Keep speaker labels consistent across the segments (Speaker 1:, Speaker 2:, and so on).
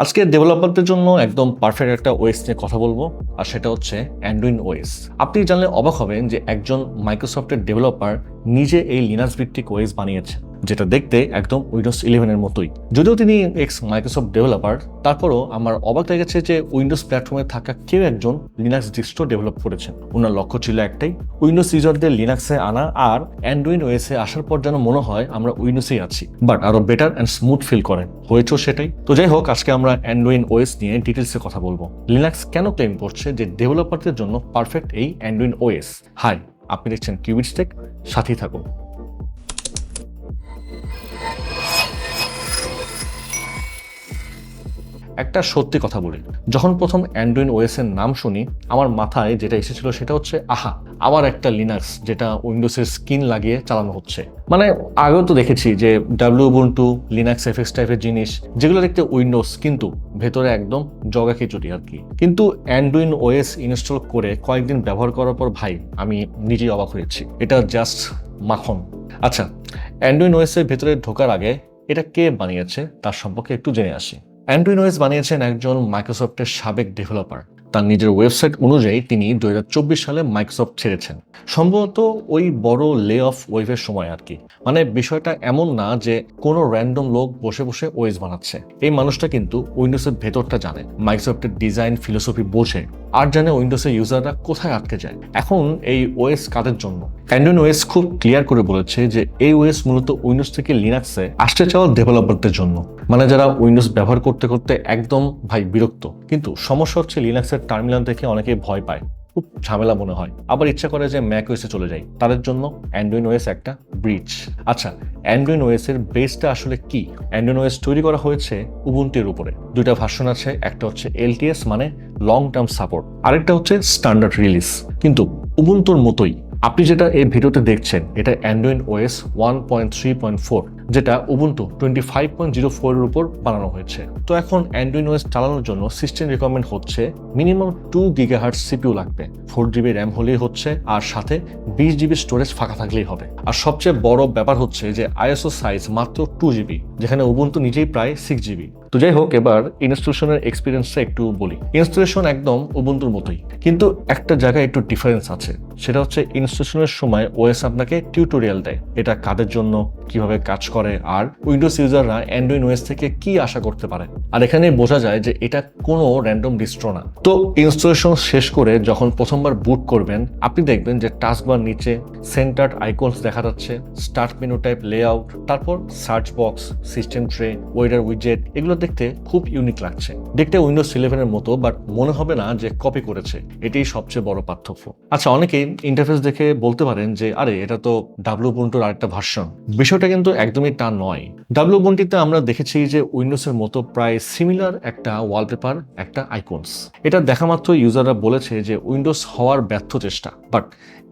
Speaker 1: আজকে ডেভেলপারদের জন্য একদম পারফেক্ট একটা ওএস নিয়ে কথা বলবো, আর সেটা হচ্ছে অ্যান্ড্রয়েড ওএস। আপনি জানলে অবাক হবেন যে একজন মাইক্রোসফটের ডেভেলপার নিজে এই লিনাক্স ভিত্তিক ওএস বানিয়েছে, যেটা দেখতে একদম উইন্ডোজ 11-এর মতোই। যদিও তিনি এক্স মাইক্রোসফট ডেভেলপার, তারপরও আমার অবাক লেগেছে যে উইন্ডোজ প্ল্যাটফর্মে থাকা কেউ একজন লিনাক্স ডিস্ট্রো ডেভেলপ করেছেন। ওনার লক্ষ্য ছিল একটাই, উইন্ডোজ ইউজারদের লিনাক্সে আনা, আর অ্যান্ড্রয়েড ওএসে আসার পর যেন মনে হয় আমরা উইন্ডোজেই আছি, বাট আরো বেটার অ্যান্ড স্মুথ ফিল করেন। হয়েছেও সেটাই। তো যাই হোক, আজকে আমরা অ্যান্ড্রয়েড ওএস নিয়ে ডিটেলসে কথা বলবো। লিনাক্স কেন ক্লেম করছে যে ডেভেলপারদের জন্য পারফেক্ট এই অ্যান্ড্রয়েড ওএস। হাই, আপনি দেখছেন কিউবিটস টেক, সাথেই থাকুন। একটা সত্যি কথা বলি, যখন প্রথম অ্যান্ড্রয়েড ওএস এর নাম শুনি, আমার মাথায় যেটা এসেছিল সেটা হচ্ছে আহা, আবার একটা লিনাক্স যেটা উইন্ডোজের স্কিন লাগিয়ে চালানো হচ্ছে। মানে আগেও তো দেখেছি যে উবুন্টু, লিনাক্স এফএক্স টাইপের জিনিস যেগুলো দেখতে উইন্ডোজ কিন্তু ভেতরে একদম জগা খিচুড়ি আর কি। কিন্তু অ্যান্ড্রয়েড ওএস ইনস্টল করে কয়েকদিন ব্যবহার করার পর ভাই আমি নিজেই অবাক হয়েছি, এটা জাস্ট মাখন। আচ্ছা, অ্যান্ড্রয়েড ওএস এর ভেতরে ঢোকার আগে এটা কে বানিয়েছে তার সম্পর্কে একটু জেনে আসি। অ্যান্ড্রয়েড ওএস বানিয়েছেন একজন মাইক্রোসফটের সাবেক ডেভেলপার। তার নিজের ওয়েবসাইট অনুযায়ী তিনি 2024 সালে মাইক্রোসফট ছেড়েছেন, সম্ভবত ওই বড় লে অফ ওয়েভের সময় আর কি। মানে বিষয়টা এমন না যে কোনো র্যান্ডম লোক বসে বসে ওএস বানাচ্ছে। এই মানুষটা কিন্তু উইন্ডোজের ভেতরটা জানে, মাইক্রোসফটের ডিজাইন ফিলোসফি বোঝে, আর জানে উইন্ডোজের ইউজাররা কোথায় আটকে যায়। এখন এই ওএস কাদের জন্য? অ্যান্ড্রয়েড ওএস খুব ক্লিয়ার করে বলেছে যে এই ওএস মূলত উইন্ডোজ থেকে লিনাক্সে আসতে চাওয়া ডেভেলপারদের জন্য, মানে যারা উইন্ডোজ ব্যবহার করতে করতে একদম ভাই বিরক্ত। কিন্তু সমস্যা হচ্ছে লিনাক্সের টার্মিনাল দেখে অনেকেই ভয় পায়, খুব ঝামেলা মনে হয়, আবার ইচ্ছা করে যে ম্যাক ওএসে চলে যায়। তাদের জন্য অ্যান্ড্রয়েড ওএস একটা ব্রিজ। আচ্ছা, অ্যান্ড্রয়েড ওএস এর বেসটা আসলে কি? অ্যান্ড্রয়েড ওএস তৈরি করা হয়েছে উবুন্টুর উপরে। দুইটা ভার্সন আছে, একটা হচ্ছে এলটিএস মানে লং টার্ম সাপোর্ট, আরেকটা হচ্ছে স্ট্যান্ডার্ড রিলিজ। কিন্তু উবুন্টুর মতোই আপনি যেটা এই ভিডিওতে দেখছেন, এটা অ্যান্ড্রয়েড ওএস 1.3.4, যেটা উবুন্টু 25.04 এর উপর বানানো হয়েছে। তো এখন অ্যান্ড্রয়েড ওএস চালানোর জন্য সিস্টেম রিকোয়ারমেন্ট হচ্ছে মিনিমাম 2 GHz সিপিইউ লাগবে, 4 GB র্যাম হলেই হচ্ছে, আর সাথে 20 GB স্টোরেজ ফাঁকা থাকলেই হবে। আর সবচেয়ে বড় ব্যাপার হচ্ছে যে আইএসও সাইজ মাত্র 2 GB, যেখানে উবুন্টু নিজেই প্রায় 6 GB। তো যাই হোক, এবার ইনস্টলেশনের এক্সপিরিয়েন্সটা একটু বলি। ইনস্টলেশন একদম উবুন্টুর মতোই, কিন্তু একটা জায়গায় একটু ডিফারেন্স আছে। সেটা হচ্ছে ইনস্টলেশনের সময় ওএস আপনাকে টিউটোরিয়াল দেয়, এটা কাদের জন্য, কিভাবে কাজ করে, আর উইন্ডোজ ইউজাররা অ্যান্ড্রয়েড ওএস থেকে কি আশা করতে পারে। আর এখানে বোঝা যায় যে এটা কোনো র্যান্ডম ডিস্ট্রো না। তো ইনস্টলেশন শেষ করে যখন প্রথমবার বুট করবেন, আপনি দেখবেন যে টাস্কবার নিচে সেন্টার্ড আইকনস দেখা যাচ্ছে, স্টার্ট মেনু টাইপ লেআউট, তারপর search box, system tray, weather উইজেট। এগুলো দেখতে খুব ইউনিক লাগছে, দেখতে উইন্ডোজ 11-এর মতো, বাট মনে হবে না যে কপি করেছে। এটাই সবচেয়ে বড় পার্থক্য। আচ্ছা, অনেকেই ইন্টারফেস দেখে বলতে পারেন যে আরে এটা তো উবুন্টুর আরেকটা ভার্সন। বিষয়টা কিন্তু একদমই তা নয়। উবুন্টুতে আমরা দেখেছি যে উইন্ডোজের মতো প্রায় সিমিলার একটা ওয়ালপেপার, একটা আইকনস। এটা দেখা মাত্র ইউজাররা বলেছে যে উইন্ডোজ হওয়ার ব্যর্থ চেষ্টা, বাট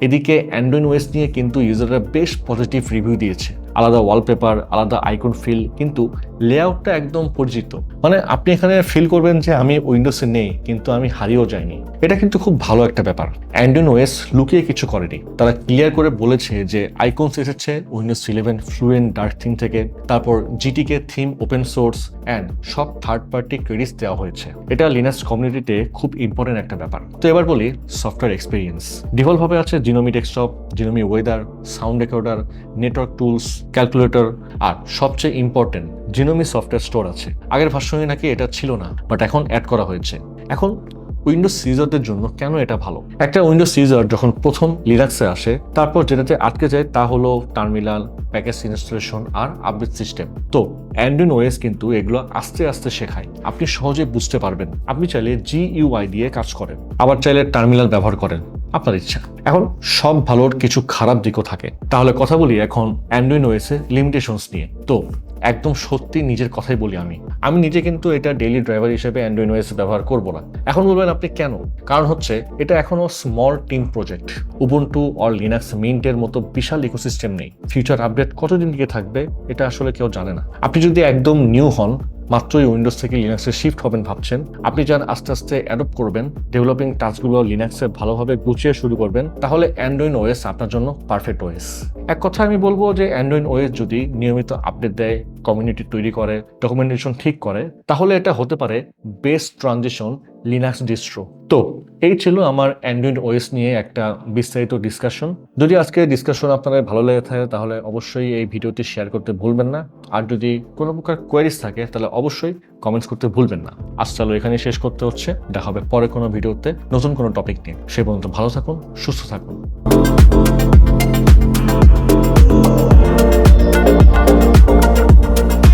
Speaker 1: এদিকে অ্যান্ড্রয়েড ওএস নিয়ে কিন্তু ইউজাররা বেশ পজিটিভ রিভিউ দিয়েছে। আলাদা ওয়ালপেপার, আলাদা আইকন ফিল, কিন্তু লেআউটটা একদম পরিচিত। মানে আপনি এখানে ফিল করবেন যে আমি উইন্ডোজে নেই, কিন্তু আমি হারিয়েও যাইনি। এটা কিন্তু খুব ভালো একটা ব্যাপার। অ্যান্ড্রয়েড ওএস লুকিয়ে কিছু করেনি, তারা ক্লিয়ার করে বলেছে যে আইকনস এসেছে উইন্ডোজ 11 ফ্লুয়েন্ট ডার্ক থিম থেকে, তারপর জিটিকে থিম ওপেন সোর্স অ্যান্ড সব থার্ড পার্টি ক্রেডিটস দেওয়া হয়েছে। এটা লিনাক্স কমিউনিটিতে খুব ইম্পর্টেন্ট একটা ব্যাপার। তো এবার বলি সফটওয়্যার এক্সপিরিয়েন্স। ডিফল্ট ভাবে আছে GNOME desktop, GNOME weather, sound recorder, network tools, calculator, আর সবচেয়ে ইম্পর্টেন্ট জিনোমি সফটওয়্যার স্টোর আছে। আগের ভার্সনে নাকি এটা ছিল না, বাট এখন অ্যাড করা হয়েছে। এখন উইন্ডোজ ইউজারদের জন্য কেন এটা ভালো? একটা উইন্ডোজ ইউজার যখন প্রথম লিনাক্সে আসে, তারপর যেটাতে আটকে যায় তা হলো টার্মিনাল, প্যাকেজ ইনস্টলেশন আর আপডেট সিস্টেম। তো অ্যান্ড্রয়েড ওএস কিন্তু এগুলো আস্তে আস্তে শেখায়, আপনি সহজে বুঝতে পারবেন। আপনি চাইলে GUI দিয়ে কাজ করেন, আবার চাইলে টার্মিনাল ব্যবহার করেন, আপনার ইচ্ছা। এখন সব ভালোর কিছু খারাপ দিকও থাকে। তাহলে কথা বলি এখন অ্যান্ড্রয়েড ওএস এর লিমিটেশনস নিয়ে। তো একদম সত্যি নিজের কথাই বলি, আমি নিজে কিন্তু এটা ডেইলি ড্রাইভার হিসেবে অ্যান্ড্রয়েড ওএস ব্যবহার করব না। এখন বলবেন আপনি কেন? কারণ হচ্ছে এটা এখনো small team project. Ubuntu or Linux মিন্টের মতো বিশাল ইকোসিস্টেম নেই। ফিউচার আপডেট কতদিন দিকে থাকবে এটা আসলে কেউ জানে না। আপনি যদি একদম নিউ হন, মাত্রই উইন্ডোজ থেকে লিনাক্সে শিফট হবেন ভাবছেন, আপনি যান আস্তে আস্তে অ্যাডপ্ট করবেন, ডেভেলপিং টাস্কগুলো লিনাক্সে ভালোভাবে গুছিয়ে শুরু করবেন, তাহলে অ্যান্ড্রয়েড ওএস আপনার জন্য পারফেক্ট ওএস। এক কথা আমি বলবো যে অ্যান্ড্রয়েড ওএস যদি নিয়মিত আপডেট দেয়, কমিউনিটি তৈরি করে, ডকুমেন্টেশন ঠিক করে, তাহলে এটা হতে পারে বেস্ট ট্রানজিশন লিনাক্স ডিস্ট্রো। তো এই ছিল আমার অ্যান্ড্রয়েড ওএস নিয়ে একটা বিস্তারিত ডিসকাশন। যদি আজকে ডিসকাশন আপনাদের ভালো লেগে থাকে তাহলে অবশ্যই এই ভিডিওটি শেয়ার করতে ভুলবেন না। আর যদি কোনো প্রকার কোয়েরিজ থাকে তাহলে অবশ্যই কমেন্টস করতে ভুলবেন না। আজ চলো এখানে শেষ করতে হচ্ছে, দেখা হবে পরে কোনো ভিডিওতে নতুন কোনো টপিক নিয়ে। সে পর্যন্ত ভালো থাকুন, সুস্থ থাকুন।